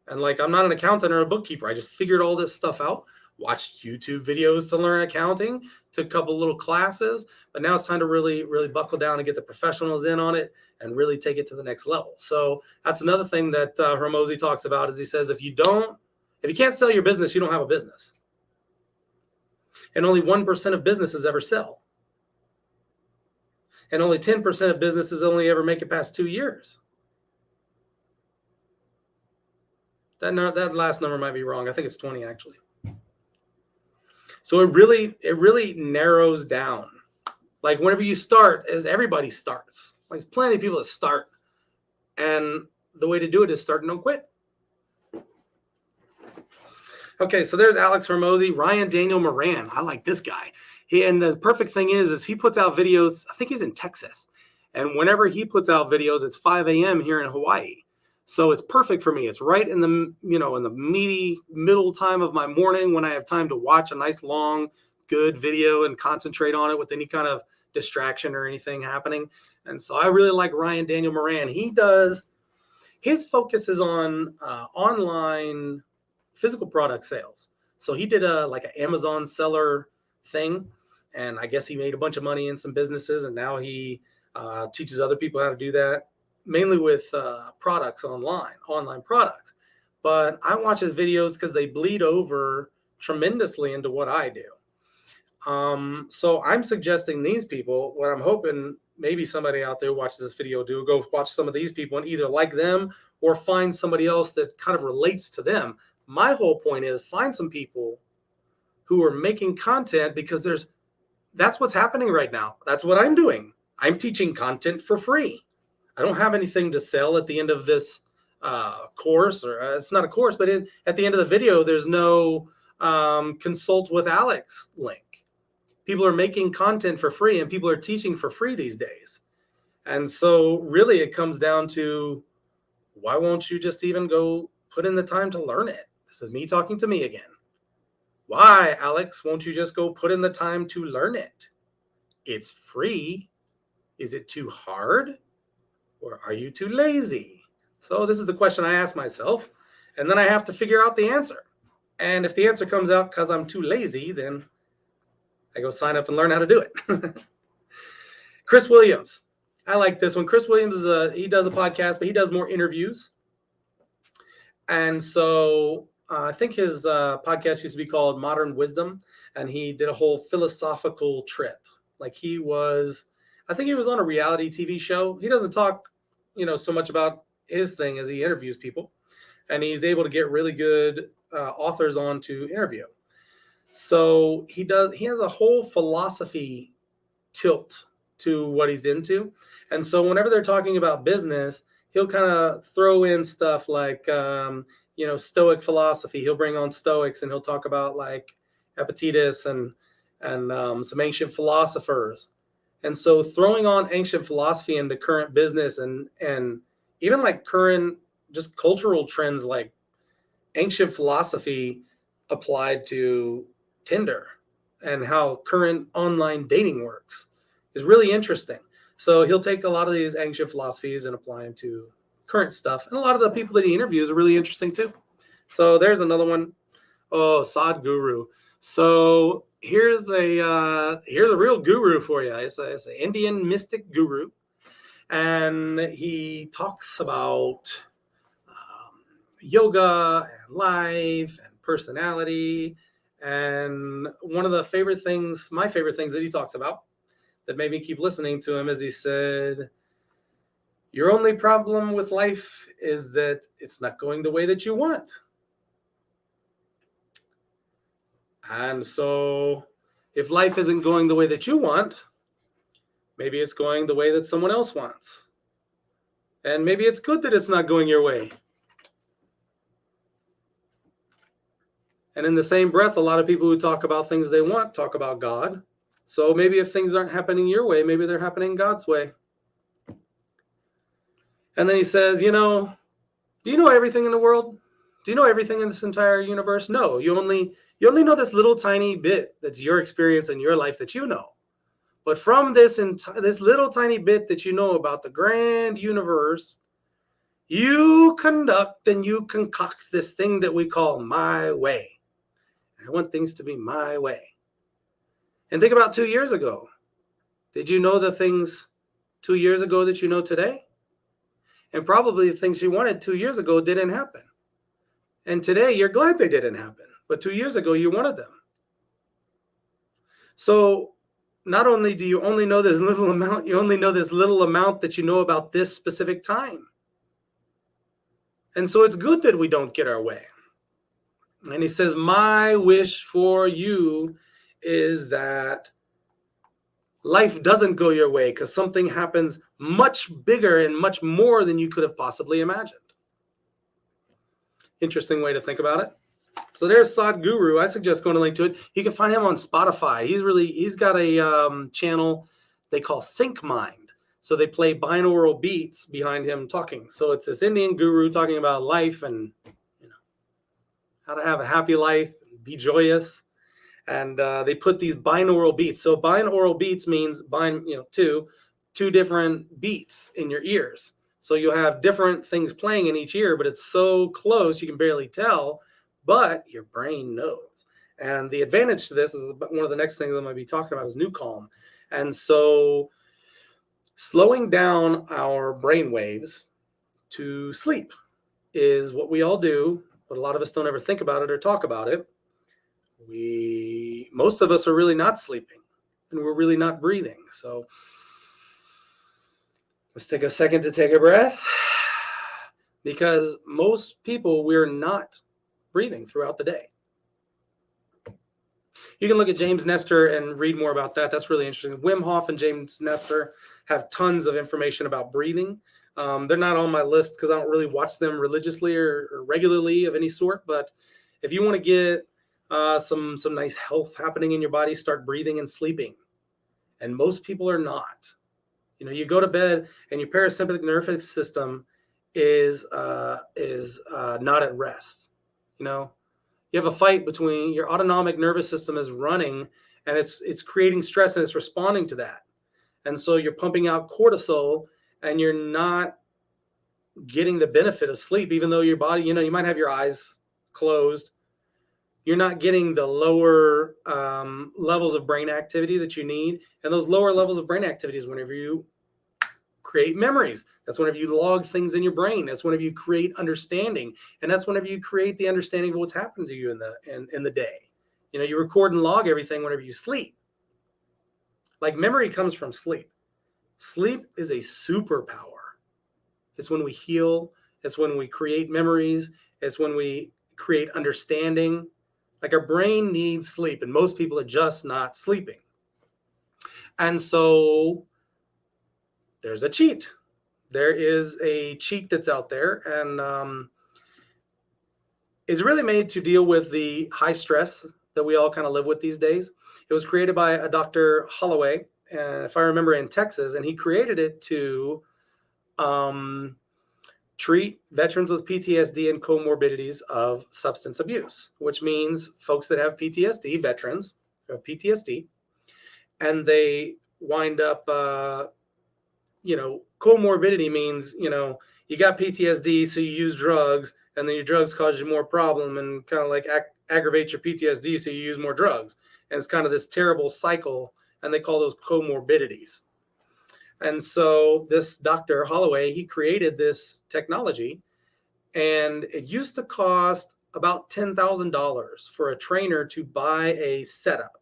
And like, I'm not an accountant or a bookkeeper. I just figured all this stuff out, watched YouTube videos to learn accounting, took a couple little classes, but now it's time to really, really buckle down and get the professionals in on it and really take it to the next level. So that's another thing that Hormozi talks about is he says, if you can't sell your business, you don't have a business. And only 1% of businesses ever sell. And only 10% of businesses only ever make it past 2 years. That last number might be wrong. I think it's 20 actually. So it really narrows down. Like whenever you start, as everybody starts, like there's plenty of people that start, and the way to do it is start and don't quit. Okay, so there's Alex Hormozi, Ryan Daniel Moran. I like this guy. And the perfect thing is he puts out videos. I think he's in Texas, and whenever he puts out videos, it's 5 a.m. here in Hawaii. So it's perfect for me. It's right in the, in the meaty middle time of my morning when I have time to watch a nice long, good video and concentrate on it with any kind of distraction or anything happening. And so I really like Ryan Daniel Moran. His focus is on online physical product sales. So he did an Amazon seller thing. And I guess he made a bunch of money in some businesses. And now he teaches other people how to do that, mainly with products online products. But I watch his videos because they bleed over tremendously into what I do. So I'm suggesting these people, what I'm hoping maybe somebody out there watches this video do, go watch some of these people and either like them or find somebody else that kind of relates to them. My whole point is find some people who are making content because that's what's happening right now. That's what I'm doing. I'm teaching content for free. I don't have anything to sell at the end of this course, or it's not a course, but at the end of the video, there's no consult with Alex link. People are making content for free and people are teaching for free these days. And so really it comes down to, why won't you just even go put in the time to learn it? This is me talking to me again. Why, Alex, won't you just go put in the time to learn it? It's free. Is it too hard? Or are you too lazy? So this is the question I ask myself, and then I have to figure out the answer. And if the answer comes out because I'm too lazy, then I go sign up and learn how to do it. Chris Williams. I like this one. Chris Williams he does a podcast, but he does more interviews. And so I think his podcast used to be called Modern Wisdom, and he did a whole philosophical trip. I think he was on a reality TV show. He doesn't talk so much about his thing as he interviews people, and he's able to get really good authors on to interview. So he has a whole philosophy tilt to what he's into. And so whenever they're talking about business, he'll kind of throw in stuff like, Stoic philosophy. He'll bring on Stoics and he'll talk about like Epictetus and some ancient philosophers. And so throwing on ancient philosophy into current business and even like current just cultural trends, like ancient philosophy applied to Tinder and how current online dating works is really interesting. So he'll take a lot of these ancient philosophies and apply them to current stuff. And a lot of the people that he interviews are really interesting too. So there's another one. Oh, Sadhguru. So here's a real guru for you. It's an Indian mystic guru, and he talks about yoga and life and personality. And one of my favorite things that he talks about that made me keep listening to him is he said, your only problem with life is that it's not going the way that you want. And so if life isn't going the way that you want, Maybe it's going the way that someone else wants. And maybe it's good that it's not going your way. And in the same breath, a lot of people who talk about things they want talk about God. So maybe if things aren't happening your way, maybe they're happening God's way. And then he says, do you know everything in the world? Do you know everything in this entire universe? No, you only know this little tiny bit that's your experience in your life that you know. But from this little tiny bit that you know about the grand universe, you conduct and you concoct this thing that we call my way. I want things to be my way. And think about 2 years ago. Did you know the things 2 years ago that you know today? And probably the things you wanted 2 years ago didn't happen. And today you're glad they didn't happen. But 2 years ago you wanted them. So not only do you only know this little amount, you only know this little amount that you know about this specific time. And so it's good that we don't get our way. And he says, my wish for you is that life doesn't go your way because something happens much bigger and much more than you could have possibly imagined. Interesting way to think about it. So there's Sadhguru. I suggest going to link to it. You can find him on Spotify. He's got a channel they call Sync Mind. So they play binaural beats behind him talking. So it's this Indian guru talking about life and how to have a happy life, be joyous. And they put these binaural beats. So binaural beats means two different beats in your ears. So you'll have different things playing in each ear, but it's so close you can barely tell, but your brain knows. And the advantage to this is one of the next things I'm going to be talking about is New Calm. And so slowing down our brain waves to sleep is what we all do, but a lot of us don't ever think about it or talk about it. Most of us are really not sleeping and we're really not breathing. So let's take a second to take a breath, because most people, we're not breathing throughout the day. You can look at James Nestor and read more about that. That's really interesting. Wim Hof and James Nestor have tons of information about breathing. They're not on my list because I don't really watch them religiously or regularly of any sort. But if you want to get some nice health happening in your body, start breathing and sleeping. And most people are not. You go to bed and your parasympathetic nervous system is not at rest. You have a fight between your autonomic nervous system is running and it's creating stress and it's responding to that. And so you're pumping out cortisol and you're not getting the benefit of sleep, even though your body, you might have your eyes closed. You're not getting the lower levels of brain activity that you need. And those lower levels of brain activity is whenever you create memories. That's whenever you log things in your brain. That's whenever you create understanding. And that's whenever you create the understanding of what's happened to you in the day. You record and log everything whenever you sleep. Like memory comes from sleep. Sleep is a superpower. It's when we heal. It's when we create memories. It's when we create understanding. Like our brain needs sleep, and most people are just not sleeping. And so there's a cheat. There is a cheat that's out there, and it's really made to deal with the high stress that we all kind of live with these days. It was created by a Dr. Holloway, if I remember, in Texas, and he created it to treat veterans with PTSD and comorbidities of substance abuse, which means folks that have PTSD, veterans who have PTSD, and they wind up, comorbidity means, you got PTSD, so you use drugs, and then your drugs cause you more problem and kind of like aggravate your PTSD, so you use more drugs. And it's kind of this terrible cycle, and they call those comorbidities. And so this Dr. Holloway, he created this technology, and it used to cost about $10,000 for a trainer to buy a setup.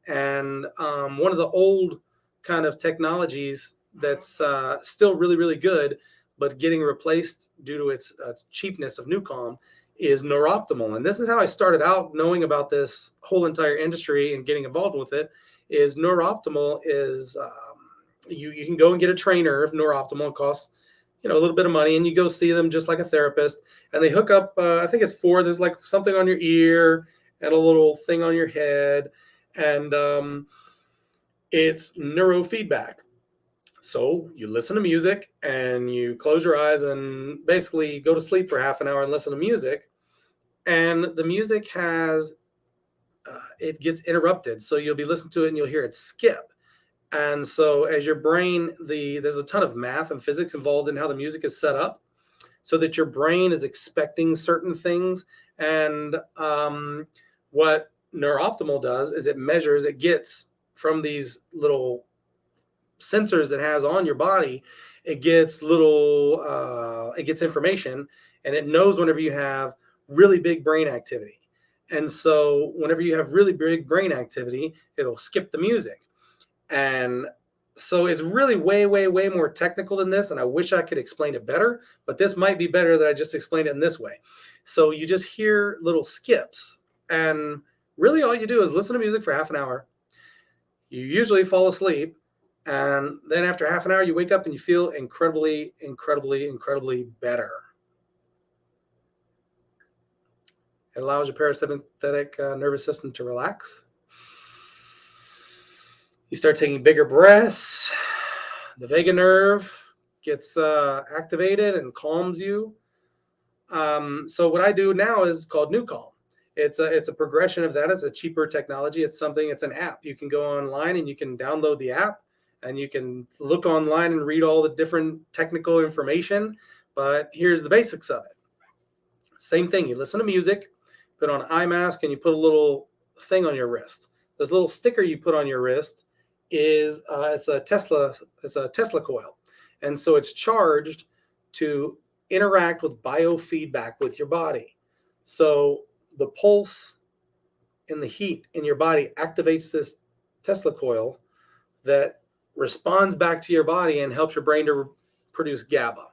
And one of the old kind of technologies that's still really, really good, but getting replaced due to its cheapness of New Calm is Neuroptimal. And this is how I started out knowing about this whole entire industry and getting involved with it. Is Neuroptimal is you can go and get a trainer of Neurooptimal. It costs, a little bit of money, and you go see them just like a therapist, and they hook up, I think it's four, there's like something on your ear and a little thing on your head, and it's neurofeedback. So you listen to music and you close your eyes and basically go to sleep for half an hour and listen to music. And the music it gets interrupted. So you'll be listening to it and you'll hear it skip. And so as your brain, there's a ton of math and physics involved in how the music is set up so that your brain is expecting certain things. And what Neurooptimal does is it gets from these little sensors it has on your body, it gets information, and it knows whenever you have really big brain activity. And so whenever you have really big brain activity, it'll skip the music. And so it's really way, way, way more technical than this. And I wish I could explain it better, but this might be better that I just explained it in this way. So you just hear little skips, and really all you do is listen to music for half an hour. You usually fall asleep. And then after half an hour, you wake up and you feel incredibly, incredibly, incredibly better. It allows your parasympathetic nervous system to relax. You start taking bigger breaths. The vagus nerve gets activated and calms you. So what I do now is called New Calm. It's a progression of that. It's a cheaper technology. It's an app. You can go online and you can download the app, and you can look online and read all the different technical information. But here's the basics of it. Same thing. You listen to music, put on an eye mask, and you put a little thing on your wrist. This little sticker you put on your wrist is it's a Tesla coil. And so it's charged to interact with biofeedback with your body. So the pulse and the heat in your body activates this Tesla coil that responds back to your body and helps your brain to produce GABA.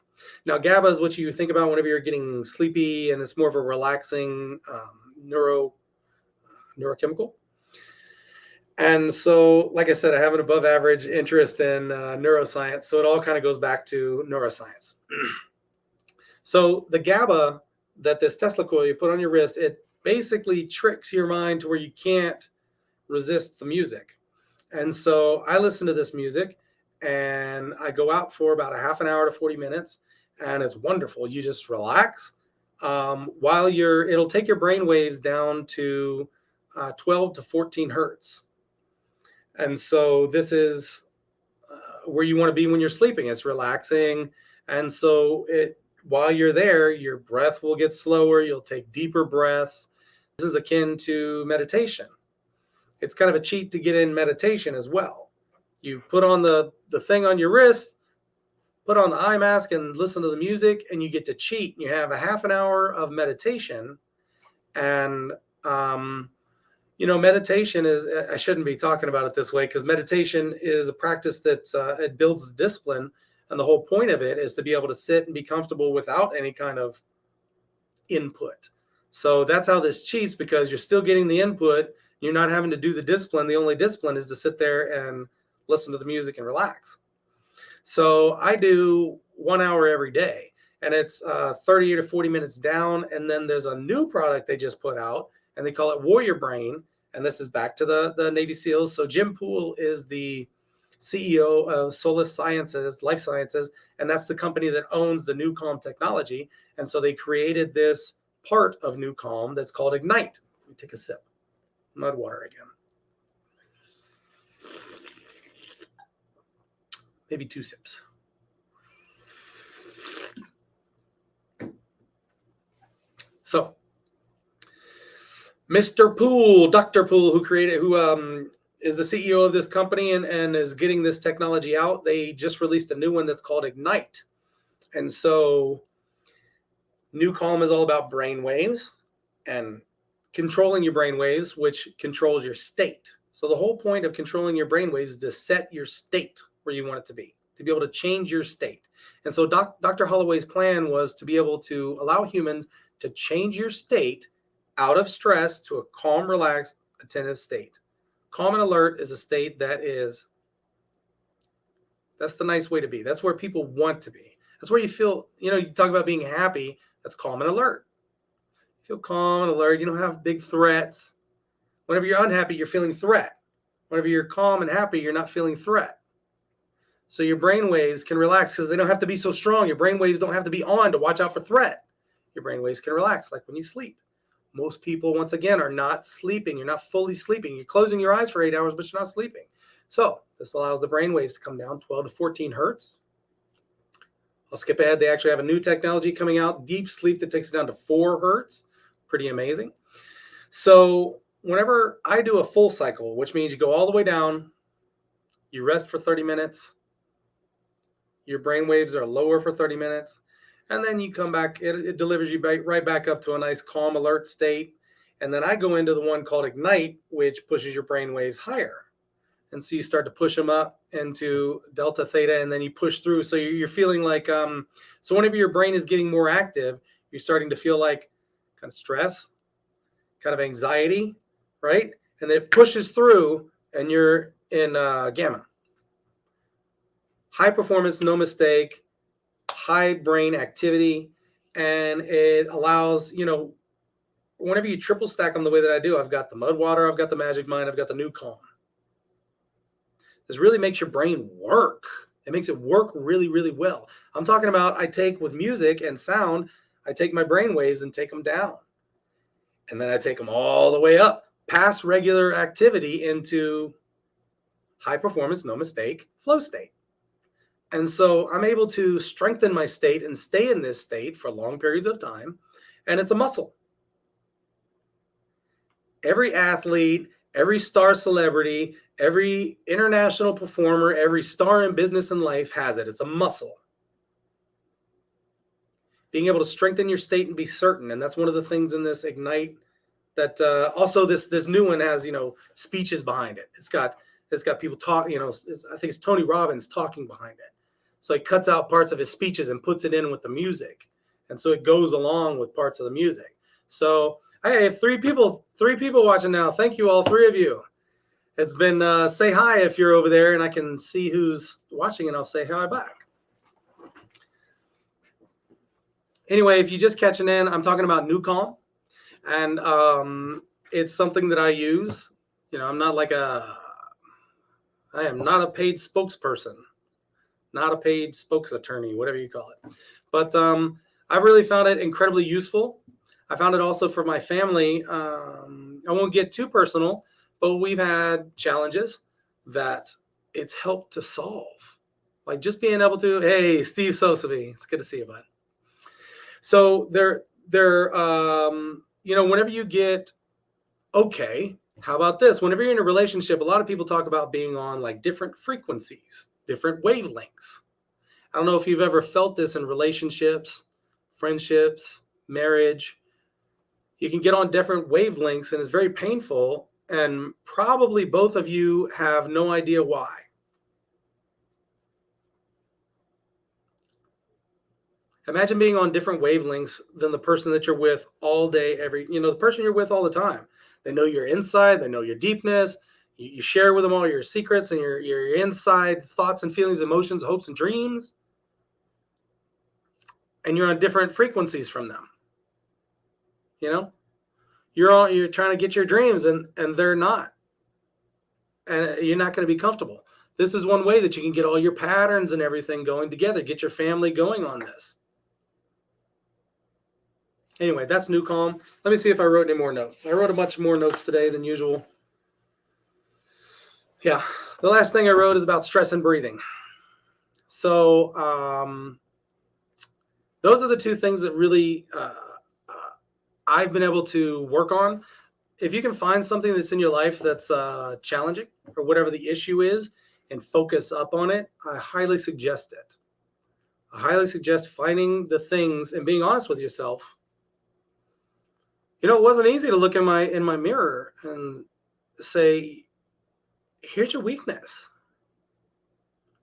Now, GABA is what you think about whenever you're getting sleepy, and it's more of a relaxing neurochemical. And so, like I said, I have an above average interest in neuroscience. So it all kind of goes back to neuroscience. So the GABA that this Tesla coil you put on your wrist, it basically tricks your mind to where you can't resist the music. And so I listen to this music and I go out for about a half an hour to 40 minutes, and it's wonderful. You just relax while it'll take your brain waves down to 12 to 14 hertz. And so this is where you want to be when you're sleeping. It's relaxing. And so while you're there, your breath will get slower. You'll take deeper breaths. This is akin to meditation. It's kind of a cheat to get in meditation as well. You put on the thing on your wrist, put on the eye mask, and listen to the music, and you get to cheat. You have a half an hour of meditation. And, meditation is, I shouldn't be talking about it this way, because meditation is a practice that it builds discipline. And the whole point of it is to be able to sit and be comfortable without any kind of input. So that's how this cheats, because you're still getting the input. You're not having to do the discipline. The only discipline is to sit there and listen to the music and relax. So I do 1 hour every day, and it's 30 to 40 minutes down. And then there's a new product they just put out, and they call it Warrior Brain. And this is back to the Navy SEALs. So Jim Poole is the CEO of Solus Sciences, Life Sciences, and that's the company that owns the New Calm technology. And so they created this part of New Calm that's called Ignite. Let me take a sip. Mud water again. Maybe 2 sips. So, Mr. Poole, Dr. Poole, who is the CEO of this company and is getting this technology out, they just released a new one that's called Ignite. And so, New Calm is all about brain waves and controlling your brain waves, which controls your state. So the whole point of controlling your brain waves is to set your state where you want it to be able to change your state. And so Dr. Holloway's plan was to be able to allow humans to change your state out of stress to a calm, relaxed, attentive state. Calm and alert is a state that is That's the nice way to be. That's where people want to be. That's where you feel, you talk about being happy. That's calm and alert. You feel calm and alert. You don't have big threats. Whenever you're unhappy, you're feeling threat. Whenever you're calm and happy, you're not feeling threat. So your brain waves can relax because they don't have to be so strong. Your brain waves don't have to be on to watch out for threat. Your brain waves can relax like when you sleep. Most people, once again, are not sleeping. You're not fully sleeping. You're closing your eyes for 8 hours, but you're not sleeping. So this allows the brain waves to come down 12 to 14 hertz. I'll skip ahead. They actually have a new technology coming out, deep sleep, that takes it down to 4 hertz. Pretty amazing. So whenever I do a full cycle, which means you go all the way down, you rest for 30 minutes, your brain waves are lower for 30 minutes, and then you come back, it delivers you right back up to a nice calm alert state. And then I go into the one called Ignite, which pushes your brain waves higher. And so you start to push them up into delta theta, and then you push through. So you're feeling like, so whenever your brain is getting more active, you're starting to feel like kind of stress, kind of anxiety, right? And then it pushes through and you're in gamma. High performance, no mistake, high brain activity. And it allows, whenever you triple stack them the way that I do, I've got the mud water, I've got the magic mind, I've got the new calm. This really makes your brain work. It makes it work really, really well. I'm talking about, I take with music and sound, I take my brain waves and take them down. And then I take them all the way up past regular activity into high performance, no mistake, flow state. And so I'm able to strengthen my state and stay in this state for long periods of time. And it's a muscle. Every athlete, every star celebrity, every international performer, every star in business and life has it. It's a muscle. Being able to strengthen your state and be certain. And that's one of the things in this Ignite that also this new one has, speeches behind it. It's got people talk, I think it's Tony Robbins talking behind it. So he cuts out parts of his speeches and puts it in with the music. And so it goes along with parts of the music. So I have three people watching now. Thank you, all three of you. It's been, say hi if you're over there, and I can see who's watching, and I'll say hi back. Anyway, if you're just catching in, I'm talking about New Calm. And it's something that I use. I'm not I am not a paid spokesperson, not a paid spokes attorney, whatever you call it. But I've really found it incredibly useful. I found it also for my family. I won't get too personal, but we've had challenges that it's helped to solve. Like just being able to, hey, Steve Sosavy, it's good to see you, bud. So whenever you get, okay, how about this? Whenever you're in a relationship, a lot of people talk about being on like different frequencies, different wavelengths. I don't know if you've ever felt this in relationships, friendships, marriage. You can get on different wavelengths and it's very painful. And probably both of you have no idea why. Imagine being on different wavelengths than the person that you're with all day, the person you're with all the time. They know your inside, they know your deepness. You share with them all your secrets and your inside thoughts and feelings, emotions, hopes, and dreams. And you're on different frequencies from them. You're trying to get your dreams and they're not. And you're not going to be comfortable. This is one way that you can get all your patterns and everything going together, get your family going on this. Anyway, that's New Calm. Let me see if I wrote any more notes. I wrote a bunch more notes today than usual. Yeah, the last thing I wrote is about stress and breathing. So those are the two things that really I've been able to work on. If you can find something that's in your life that's challenging or whatever the issue is and focus up on it, I highly suggest it. I highly suggest finding the things and being honest with yourself. It wasn't easy to look in my mirror and say, here's your weakness.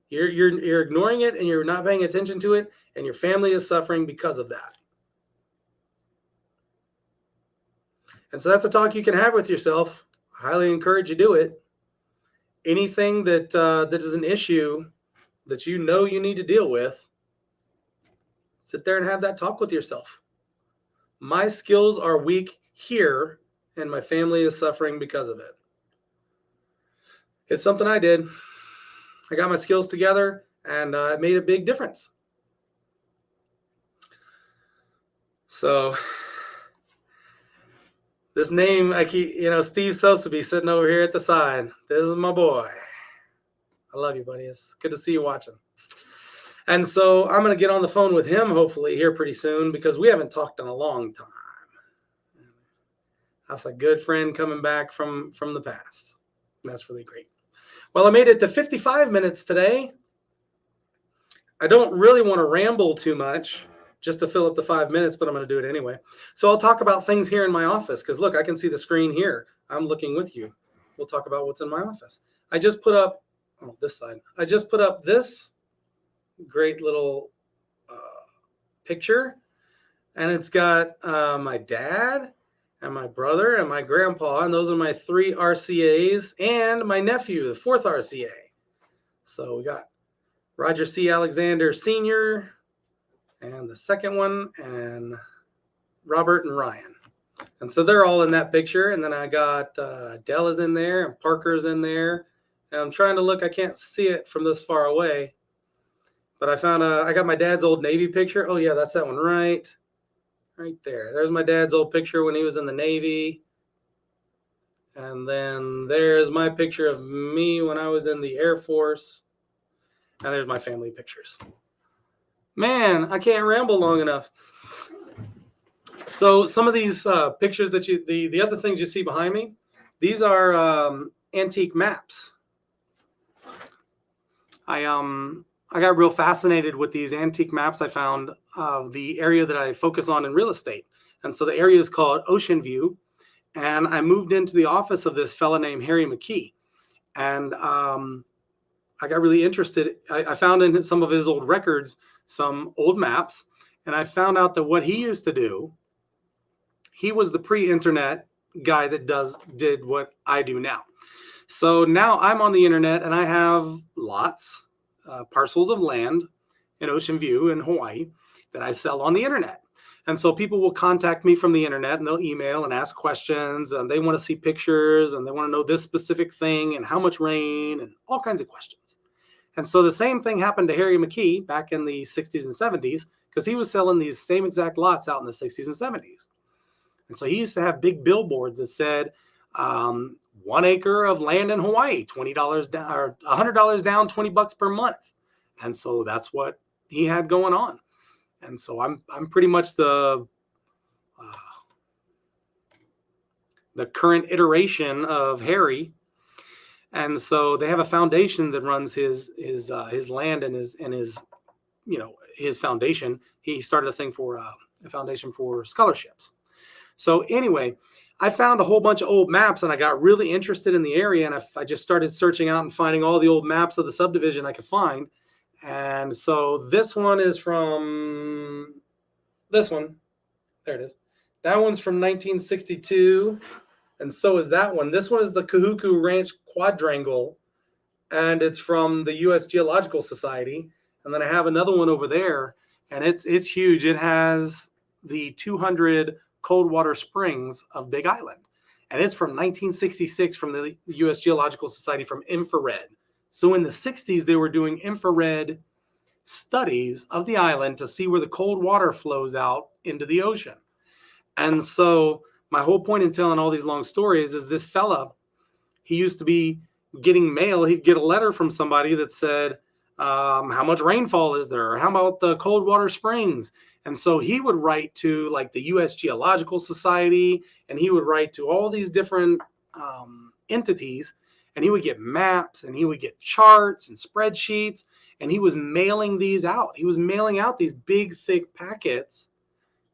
You're ignoring it and you're not paying attention to it, and your family is suffering because of that. And so that's a talk you can have with yourself. I highly encourage you to do it. Anything that is an issue, that you know you need to deal with, sit there and have that talk with yourself. My skills are weak here, and my family is suffering because of it. It's something I did. I got my skills together, and it made a big difference. So this name, I keep, Steve Sosaby sitting over here at the side. This is my boy. I love you, buddy. It's good to see you watching. And so I'm going to get on the phone with him hopefully here pretty soon, because we haven't talked in a long time. That's a good friend coming back from the past. That's really great. Well, I made it to 55 minutes today. I don't really want to ramble too much just to fill up the 5 minutes, but I'm going to do it anyway. So I'll talk about things here in my office, because look, I can see the screen here. I'm looking with you. We'll talk about what's in my office. I just put up, this side. I just put up this great little picture, and it's got my dad and my brother and my grandpa, and those are my 3 RCAs, and my nephew, the 4th RCA. So we got Roger C. Alexander Sr., and the second one, and Robert and Ryan. And so they're all in that picture. And then I got Della's in there, and Parker's in there. And I'm trying to look, I can't see it from this far away. But I found I got my dad's old Navy picture. Oh yeah, that's that one right there. There's my dad's old picture when he was in the Navy. And then there's my picture of me when I was in the Air Force. And there's my family pictures. Man, I can't ramble long enough. So some of these pictures that the other things you see behind me, these are antique maps. I got real fascinated with these antique maps I found of the area that I focus on in real estate. And so the area is called Ocean View. And I moved into the office of this fella named Harry McKee. And I got really interested. I found in some of his old records some old maps. And I found out that what he used to do, he was the pre-internet guy that did what I do now. So now I'm on the internet, and I have lots, parcels of land in Ocean View in Hawaii that I sell on the internet. And so people will contact me from the internet, and they'll email and ask questions, and they want to see pictures, and they want to know this specific thing and how much rain and all kinds of questions. And so the same thing happened to Harry McKee back in the 60s and 70s, because he was selling these same exact lots out in the 60s and 70s. And so he used to have big billboards that said, 1 acre of land in Hawaii, $20 down, or $100 down, $20 per month. And so that's what he had going on. And so I'm pretty much the current iteration of Harry. And so they have a foundation that runs his land and his his foundation. He started a thing for a foundation for scholarships. So anyway, I found a whole bunch of old maps, and I got really interested in the area, and I just started searching out and finding all the old maps of the subdivision I could find. And so this one is from this one. There it is. That one's from 1962. And so is that one. This one is the Kahuku Ranch Quadrangle, and it's from the U.S. Geological Society. And then I have another one over there, and it's huge. It has the 200 cold water springs of Big Island, and it's from 1966 from the U.S. Geological Society from infrared. So in the 60s, they were doing infrared studies of the island to see where the cold water flows out into the ocean. And so my whole point in telling all these long stories is this fella, he used to be getting mail. He'd get a letter from somebody that said, how much rainfall is there? Or how about the cold water springs? And so he would write to like the U.S. Geological Society, and he would write to all these different entities, and he would get maps, and he would get charts and spreadsheets, and he was mailing these out. He was mailing out these big, thick packets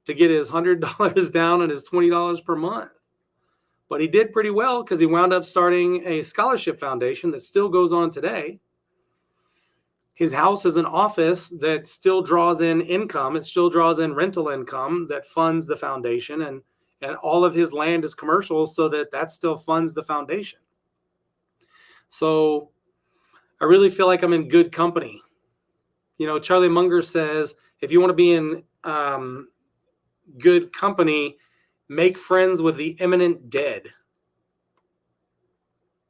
to get his $100 down and his $20 per month. But he did pretty well, because he wound up starting a scholarship foundation that still goes on today. His house is an office that still draws in income. It still draws in rental income that funds the foundation, and all of his land is commercial, so that still funds the foundation. So I really feel like I'm in good company Charlie Munger says, if you want to be in good company, make friends with the imminent dead.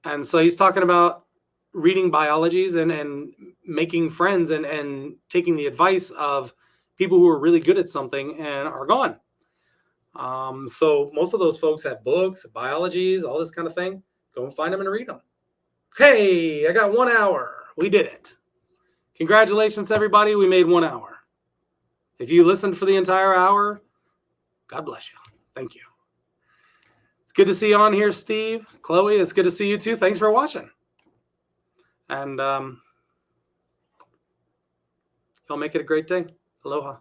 And so he's talking about reading biologies and making friends and taking the advice of people who are really good at something and are gone. So most of those folks have books, biologies, all this kind of thing. Go and find them and read them. Hey, I got 1 hour. We did it. Congratulations, everybody. We made 1 hour. If you listened for the entire hour, God bless you. Thank you. It's good to see you on here, Steve. Chloe, it's good to see you too. Thanks for watching. And y'all make it a great day. Aloha.